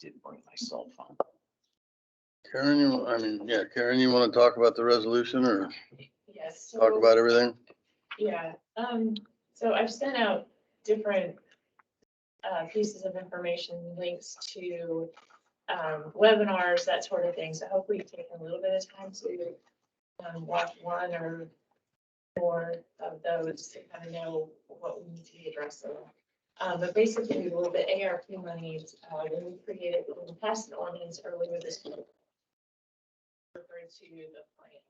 Didn't bring my cell phone. Karen, Karen, you want to talk about the resolution or Yes. talk about everything? Yeah, so I've sent out different pieces of information, links to webinars, that sort of thing. So hopefully you've taken a little bit of time to watch one or more of those to kind of know what we need to be addressing. But basically, with the ARP monies, when we created, when we passed an ordinance earlier this year, referred to the plan.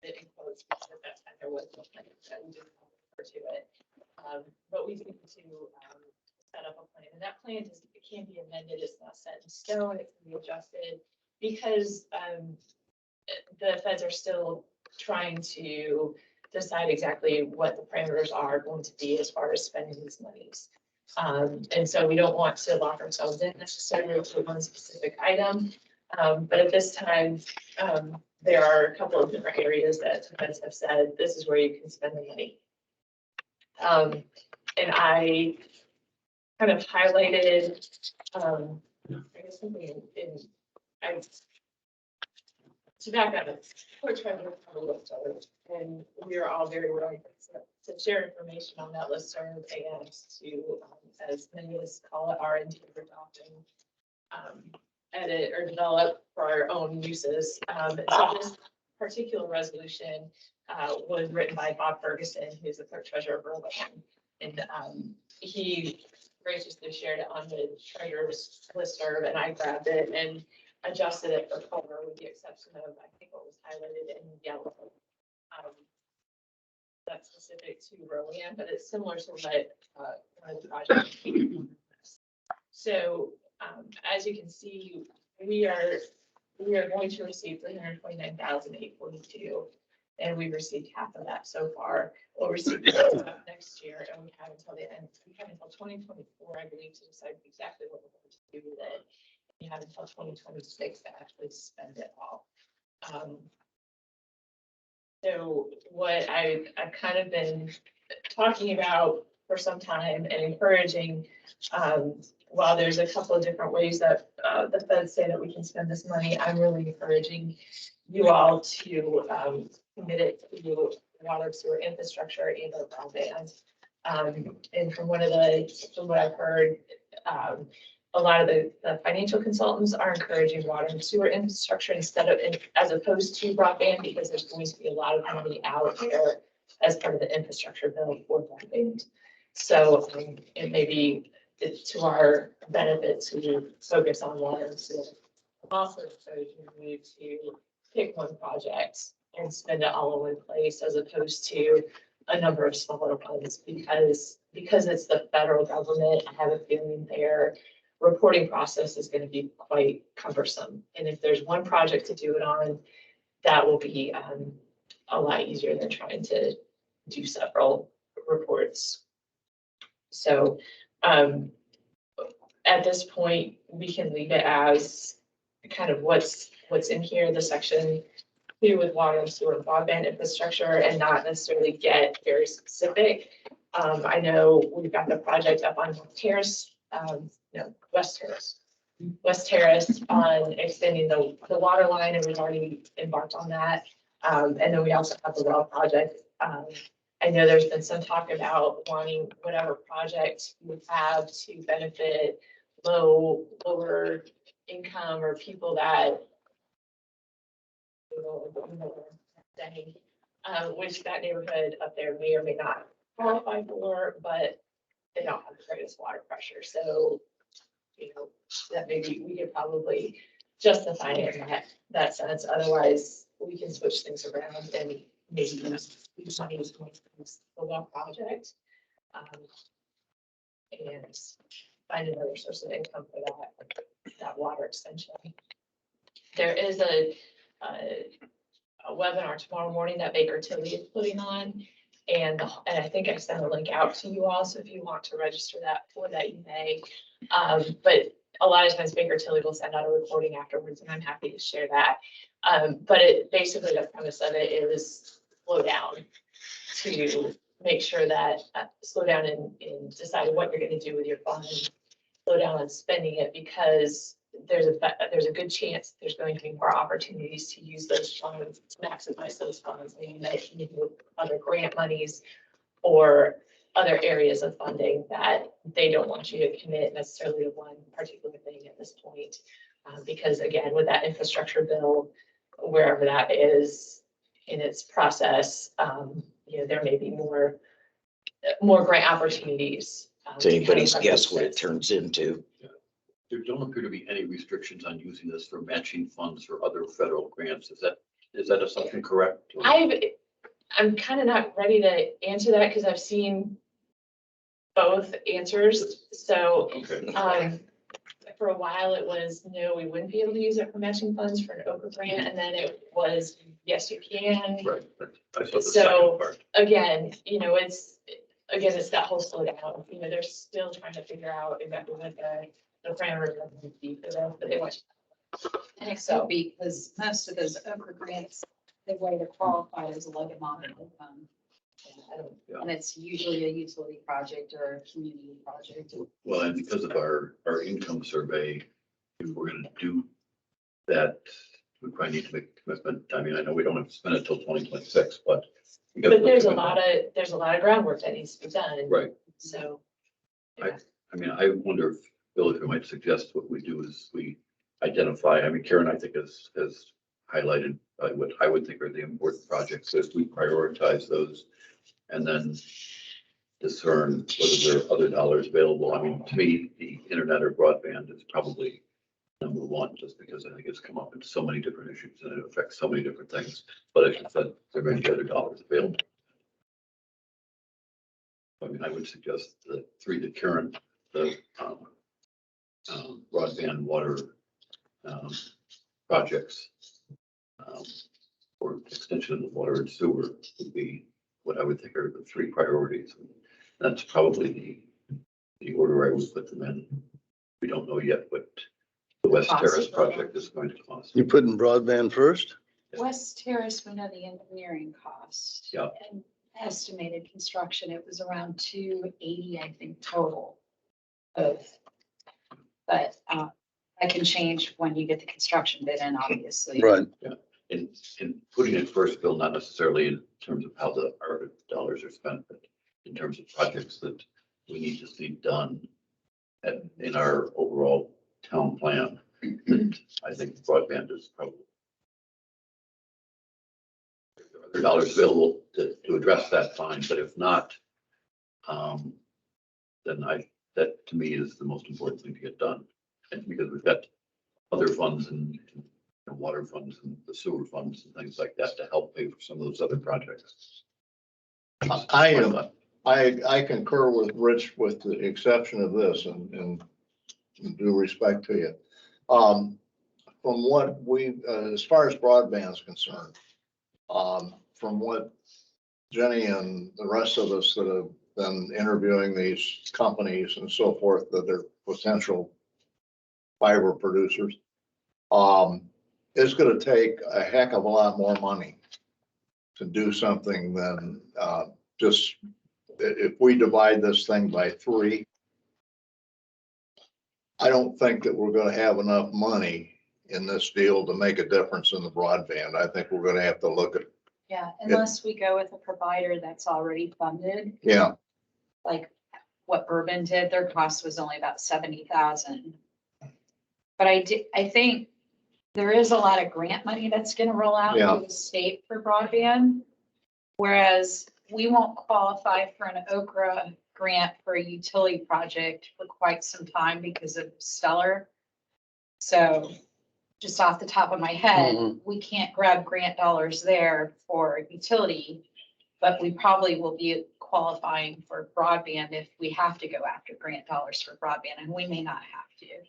It includes, because at that time there was no plan, that we didn't refer to it. But we need to set up a plan, and that plan is, it can be amended, it's not set in stone, it can be adjusted, because the feds are still trying to decide exactly what the parameters are going to be as far as spending these monies. And so we don't want to lock ourselves in necessarily to one specific item. But at this time, there are a couple of different areas that the feds have said, this is where you can spend the money. And I kind of highlighted, I guess something to back up, we're trying to have a listserv, and we are all very willing to share information on that listserv and to, as many of us call it, R&D for adopting, edit or develop for our own uses. So this particular resolution was written by Bob Ferguson, who's the clerk treasurer of Berlin, and he graciously shared it on the treasurer's listserv, and I grabbed it and adjusted it for color with the exception of, I think, what was highlighted in yellow. That's specific to Rowan, but it's similar to what one of the projects. So as you can see, we are going to receive $329,842, and we've received half of that so far. We'll receive next year, and we have until the end. We have until 2024, I believe, to decide exactly what we're going to do with it. You have until 2026 to actually spend it all. So what I've kind of been talking about for some time and encouraging, while there's a couple of different ways that the feds say that we can spend this money, I'm really encouraging you all to commit it to water, sewer infrastructure and or broadband. And from what I've heard, a lot of the financial consultants are encouraging water and sewer infrastructure instead of, as opposed to broadband, because there's going to be a lot of money out there as part of the infrastructure bill for broadband. So it may be to our benefit to focus on water and sewer. Also encouraging you to pick one project and spend it all in one place as opposed to a number of smaller ones, because it's the federal government. I have a feeling their reporting process is going to be quite cumbersome. And if there's one project to do it on, that will be a lot easier than trying to do several reports. So at this point, we can leave it as kind of what's in here, the section 2 with water and sewer and broadband infrastructure, and not necessarily get very specific. I know we've got the project up on Terrace, West Terrace on extending the water line, and we've already embarked on that. And then we also have the well project. I know there's been some talk about wanting whatever project we have to benefit lower income or people that, which that neighborhood up there may or may not qualify for, but they don't have the greatest water pressure. So, that maybe we could probably justify it in that sense. Otherwise, we can switch things around and maybe use money to the well project and find another source of income for that water extension. There is a webinar tomorrow morning that Baker Tilly is putting on, and I think I sent a link out to you all. So if you want to register for that, you may. But a lot of times Baker Tilly will send out a recording afterwards, and I'm happy to share that. But basically the premise of it is slow down to make sure that, slow down in deciding what you're gonna do with your funds. Slow down on spending it because there's a good chance there's going to be more opportunities to use those funds, to maximize those funds. Maybe that you need other grant monies or other areas of funding that they don't want you to commit necessarily to one particular thing at this point. Because again, with that infrastructure bill, wherever that is in its process, there may be more grant opportunities. It's anybody's guess what it turns into. There don't appear to be any restrictions on using this for matching funds or other federal grants. Is that assumption correct? I'm kind of not ready to answer that because I've seen both answers. So, Okay. for a while it was, no, we wouldn't be able to use it for matching funds for an Okra grant. And then it was, yes, you can. Right. I saw the So- second part. Again, it's that whole slowdown. They're still trying to figure out exactly what the parameters of the fee for them, but they want. And it could be, because most of those Okra grants, the way to qualify is a local model. I don't, And it's usually a utility project or a community project. Well, and because of our income survey, if we're gonna do that, we probably need to make a commitment. I mean, I know we don't have to spend it till 2026, but. we gotta but there's a commitment. lot of groundwork that needs to be done. Right. So. I mean, I wonder if, Bill, if you might suggest what we do is we identify, I mean, Karen, I think has highlighted what I would think are the important projects, so if we prioritize those and then discern whether there are other dollars available. I mean, to me, the internet or broadband is probably number one, just because I think it's come up in so many different issues and it affects so many different things. But as you said, there may be other dollars available. I mean, I would suggest the three, the current, the broadband, water projects or extension of the water and sewer would be what I would think are the three priorities. That's probably the order I would put them in. We don't know yet what the West Terrace project is going to cost. You putting broadband first? West Terrace, we know the engineering cost. Yeah. And estimated construction, it was around 280, I think, total. But I can change when you get the construction bid in, obviously. Right. In putting it first, Bill, not necessarily in terms of how our dollars are spent, but in terms of projects that we need to see done in our overall town plan. I think broadband is probably. If there are other dollars available to address that, fine, but if not, then that to me is the most important thing to get done. And because we've got other funds and water funds and the sewer funds and things like that to help pay for some of those other projects. I concur with Rich with the exception of this and due respect to you. From what we, as far as broadband is concerned, from what Jenny and the rest of us that have been interviewing these companies and so forth, that are potential fiber producers, it's going to take a heck of a lot more money to do something than just if we divide this thing by 3. I don't think that we're going to have enough money in this deal to make a difference in the broadband. I think we're going to have to look at, Yeah, unless we go with a provider that's already funded, yeah, like what Urban did, their cost was only about 70,000. But I think there is a lot of grant money that's gonna roll out Yeah. to the state for broadband. Whereas we won't qualify for an Okra grant for a utility project for quite some time because of Stellar. So just off the top of my head, Mhm. we can't grab grant dollars there for utility. But we probably will be qualifying for broadband if we have to go after grant dollars for broadband, and we may not have to.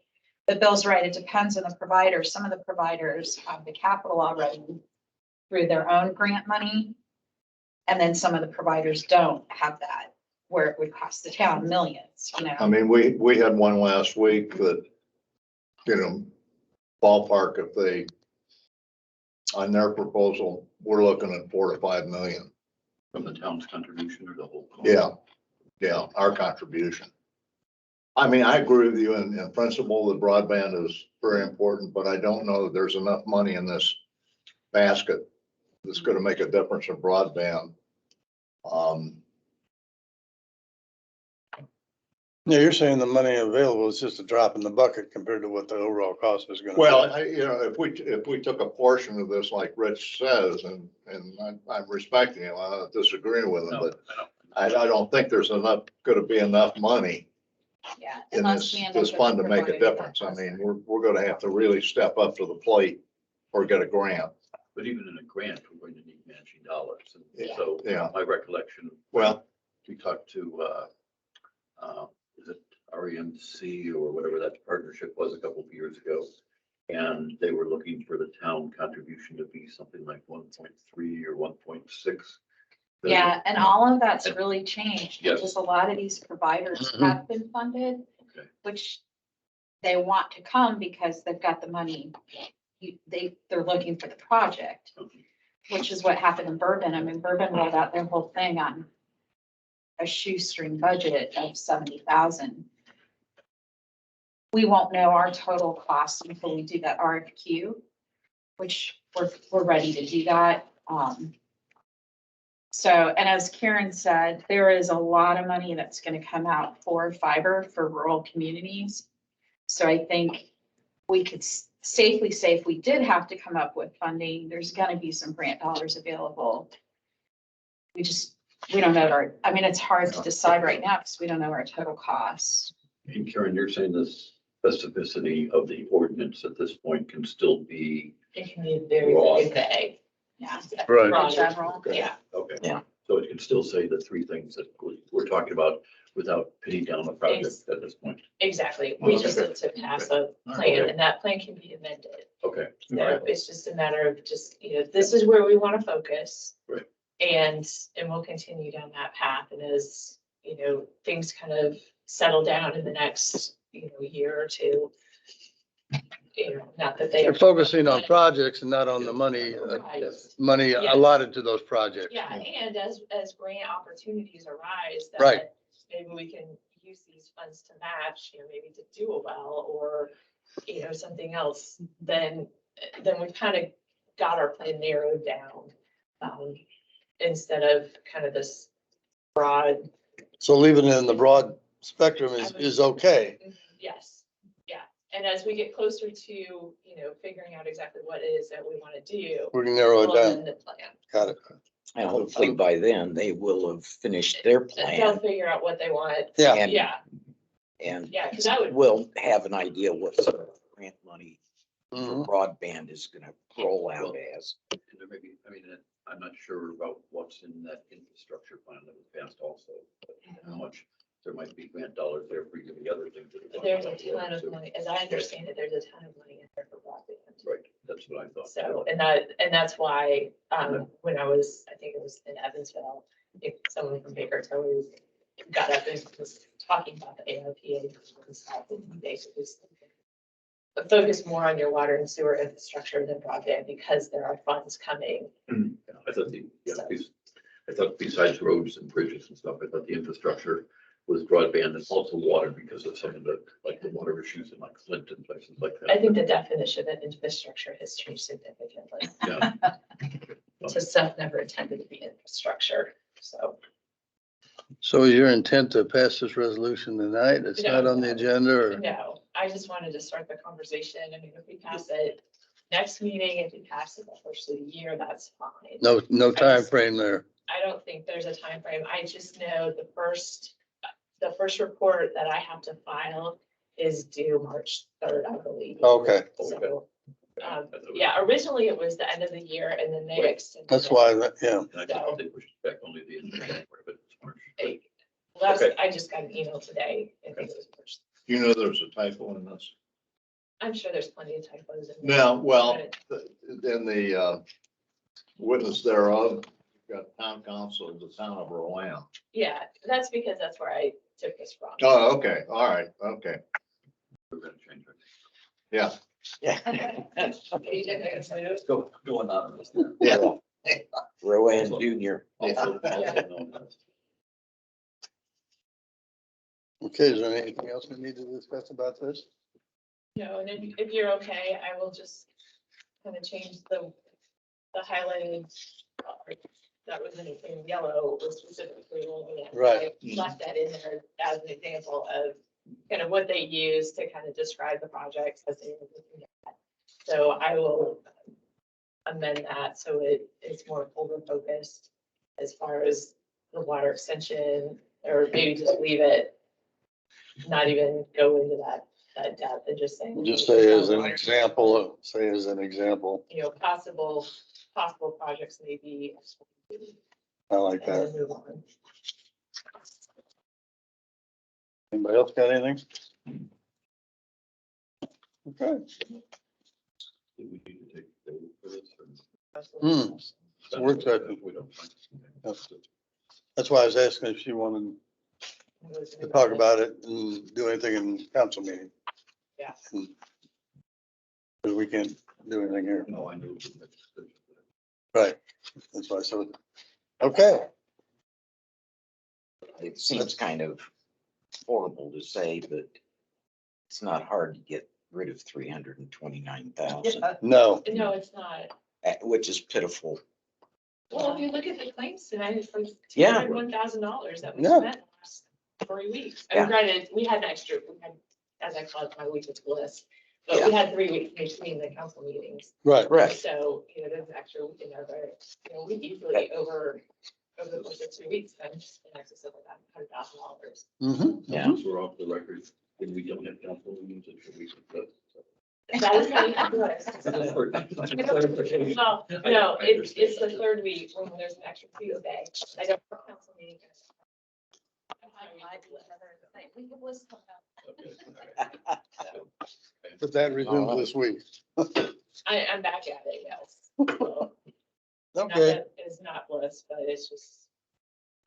But Bill's right, it depends on the provider. Some of the providers have the capital already through their own grant money. And then some of the providers don't have that, where it would cost the town millions, I mean, we had one last week that, ballpark, if they, on their proposal, we're looking at 4 to 5 million From the town's contribution or the whole? cost? Yeah, our contribution. I mean, I agree with you in principle that broadband is very important, but I don't know that there's enough money in this basket that's gonna make a difference in broadband. Yeah, you're saying the money available is just a drop in the bucket compared to what the overall cost is gonna be. Well, if we took a portion of this, like Rich says, and I'm respecting him, I'm not disagreeing with him, No, but I don't. I don't think there's gonna be enough money Yeah. in unless we end up this with fund to make a providing that difference. I mean, cost. we're gonna have to really step up to the plate or get a grant. But even in a grant, we're going to need matching dollars. And Yeah. so Yeah. my recollection, Well, we talked to, is it REMC or whatever that partnership was a couple of years ago? And they were looking for the town contribution to be something like 1.3 or 1.6. Yeah, and all of that's really changed Yes. because a lot of these providers Mhm. have been funded, Okay. which they want to come because they've got the money. They're looking for the project, Okay. which is what happened in Bourbon. I mean, Bourbon rolled out their whole thing on a shoestring budget of 70,000. We won't know our total cost until we do that RFQ, which we're ready to do that. So, and as Karen said, there is a lot of money that's gonna come out for fiber for rural communities. So I think we could safely say if we did have to come up with funding, there's gonna be some grant dollars available. We don't know I mean, it's hard to decide right now because we don't know our total costs. And Karen, you're saying this specificity of the ordinance at this point can still be, It can be very, Raw. very vague. Yeah. Right. Broad. General. Yeah, okay. Yeah. So it can still say the three things that we're talking about without pinning down the project at this point. exactly. We just Okay. need to pass a plan and that plan can be amended. Okay. So it's just a matter of just, this is where we want to focus. Right. And we'll continue down that path. And as, things kind of settle down in the next, year or two. Not that they You're are. focusing on projects and not on the money, Right. money Yeah. allotted to those projects. Yeah, and as grant opportunities arise. Right. That maybe we can use these funds to match, maybe to do a well or, something else, then we've kind of got our plan narrowed down. Instead of kind of this broad, So leaving it in the broad spectrum is okay. yes, yeah. And as we get closer to, figuring out exactly what it is that we want to do. We can narrow it we'll down. amend the plan. Got it. And hopefully by then they will have finished their They'll plan figure out what they want. Yeah. and, Yeah, yeah, because I would. we'll have an idea what sort of grant money for Mhm. broadband is gonna roll out as. And there may be, I'm not sure about what's in that infrastructure plan that was passed also, but how much there might be grant dollars there for the other things. that are There's a going on. ton of money, as I understand it, there's a ton of money in there for broadband. Right, that's what I thought. So, and that's why, when I think it was in Evansville, if someone from Baker Tilly got up and was talking about the ARPA and stuff, and basically focus more on your water and sewer infrastructure than broadband because there are funds coming. Yeah, I thought besides roads and bridges and stuff, I thought the infrastructure was broadband and also water because of some of the water issues in like Flint and places like that. I think the definition of infrastructure has changed significantly. Yeah. So stuff never intended to be infrastructure, so. So is your intent to pass this resolution tonight? It's not on the agenda or? No, I just wanted to start the conversation. I mean, if we pass it next meeting, if we pass it the first of the year, that's fine. No time frame there. I don't think there's a time frame. I just know the first report that I have to file is due March 3rd, I believe. Okay, So, yeah, originally it was the end of the year and then they extended. that's it. why, yeah. And I thought they pushed back only the end of January, but it's March. Last, Okay. I just got an email today. I think it was March. You know, there's a typo in this. I'm sure there's plenty of typos. in there. Now, well, in the witness thereof, you've got town council of the town of Rowan. Yeah, that's because that's where I took this from. Oh, okay, all right, okay, We're gonna change it. yeah, Yeah. You didn't make a note? Go anonymous. yeah. Rowan Junior. Also- also known as- Okay, is there anything else we need to discuss about this? No, and if you're okay, I will just kind of change the highlighted part that was in yellow was specifically only. Right. I left that in there as an example of kind of what they use to kind of describe the projects as they were looking at. So I will amend that so it is more over focused as far as the water extension, or maybe just leave it. Not even go into that depth and just saying. Just say as an example, You know, possible projects may be. I like And that. then move on. Anybody else got anything? Okay. Do we need to take the vote for this, or- Hmm. It's a work session. We don't. That's why I was asking if you wanted to talk about it and do anything in council meeting. Yeah. Because we can't do anything here. No, I knew. Right. That's why I said, okay. It seems kind of horrible to say, but it's not hard to get rid of 329,000, No, No, it's not. which is pitiful. Well, if you look at the claims tonight, it's like Yeah. $201,000 that we Yeah. spent the last 3 weeks. Yeah. And granted, we had an extra, as I call it, my week of bliss. But we had 3 weeks between the council meetings. right. Right. So, you know, there's an extra week in there, but, you know, we easily over the course of 2 weeks, spent in excess of like $100,000. Mhm. Yeah. Once we're off the record, then we don't have council meetings until we. That is my week of bliss. Well, no, it's the third week when there's an extra Tuesday. I don't have a council meeting. We could list them out. But that resumes this week. I'm back at it, yes. So, not Okay. that it's not bliss, but it's just,